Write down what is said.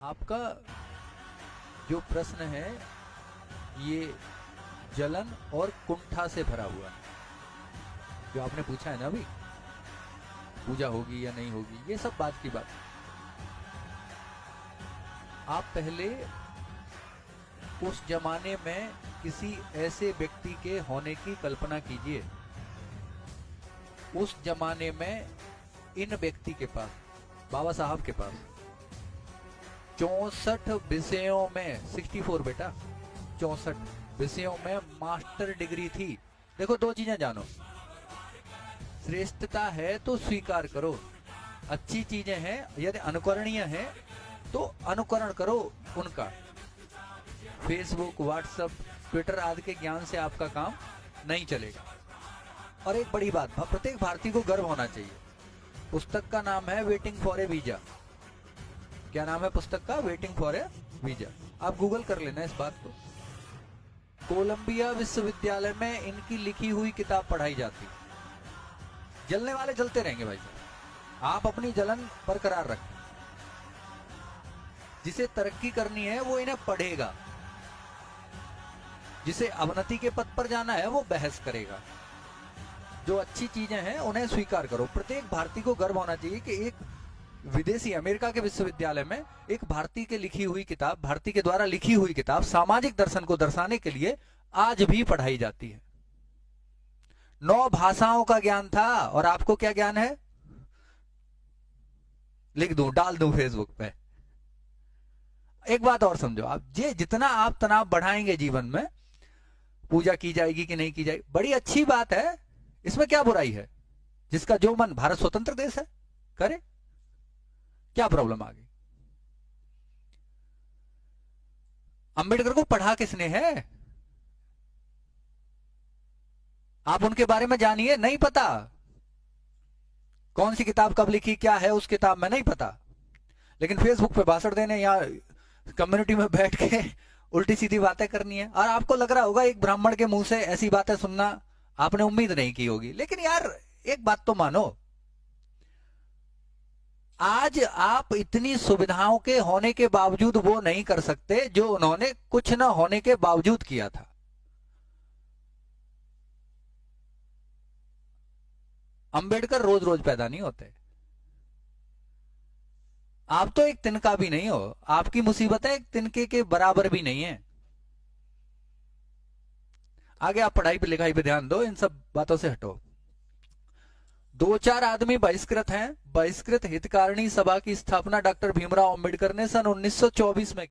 आपका जो प्रश्न है ये जलन और कुंठा से भरा हुआ है। जो आपने पूछा है ना अभी, पूजा होगी या नहीं होगी, ये सब बात की बात। आप पहले उस जमाने में किसी ऐसे व्यक्ति के होने की कल्पना कीजिए। उस जमाने में इन व्यक्ति के पास, बाबा साहब के पास 64 विषयों में 64 बेटा 64 विषयों में मास्टर डिग्री थी। देखो, दो चीजें जानो, श्रेष्ठता है तो स्वीकार करो, अच्छी चीजें हैं यदि अनुकरणीय है तो अनुकरण करो उनका। फेसबुक, व्हाट्सएप, ट्विटर आदि के ज्ञान से आपका काम नहीं चलेगा। और एक बड़ी बात, प्रत्येक भारतीय को गर्व होना चाहिए। पुस्तक का नाम है वेटिंग फॉर ए वीजा। क्या नाम है पुस्तक का? Waiting for A visa. आप गूगल कर लेना इस बात को। कोलंबिया विश्वविद्यालय में इनकी लिखी हुई किताब पढ़ाई जाती है। जलने वाले जलते रहेंगे भाई साहब, आप अपनी जलन बरकरार रखें। जिसे तरक्की करनी है वो इन्हें पढ़ेगा, जिसे अवनति के पथ पर जाना है वो बहस करेगा। जो अच्छी चीजें हैं उन्हें स्वीकार करो। प्रत्येक भारतीय को गर्व होना चाहिए कि एक विदेशी अमेरिका के विश्वविद्यालय में एक भारतीय के लिखी हुई किताब, भारतीय के द्वारा लिखी हुई किताब सामाजिक दर्शन को दर्शाने के लिए आज भी पढ़ाई जाती है। 9 भाषाओं का ज्ञान था और आपको क्या ज्ञान है? लिख दूं, डाल दूं फेसबुक पे। एक बात और समझो, आप जितना आप तनाव बढ़ाएंगे जीवन में, पूजा की जाएगी कि नहीं की जाएगी, बड़ी अच्छी बात है, इसमें क्या बुराई है? जिसका जो मन, भारत स्वतंत्र देश है, करे, क्या प्रॉब्लम आ गई? अंबेडकर को पढ़ा किसने है? आप उनके बारे में जानिए, नहीं पता कौन सी किताब कब लिखी, क्या है उस किताब में, नहीं पता। लेकिन फेसबुक पे भाषण देने या कम्युनिटी में बैठ के उल्टी सीधी बातें करनी है। और आपको लग रहा होगा एक ब्राह्मण के मुंह से ऐसी बातें सुनना आपने उम्मीद नहीं की होगी। लेकिन यार एक बात तो मानो, आज आप इतनी सुविधाओं के होने के बावजूद वो नहीं कर सकते जो उन्होंने कुछ न होने के बावजूद किया था। अंबेडकर रोज रोज पैदा नहीं होते। आप तो एक तिनका भी नहीं हो, आपकी मुसीबतें एक तिनके के बराबर भी नहीं है। आगे आप पढ़ाई पे लिखाई पे ध्यान दो, इन सब बातों से हटो। 2-4 आदमी बहिष्कृत हैं। बहिष्कृत हितकारिणी सभा की स्थापना डॉक्टर भीमराव अंबेडकर ने सन 1924 में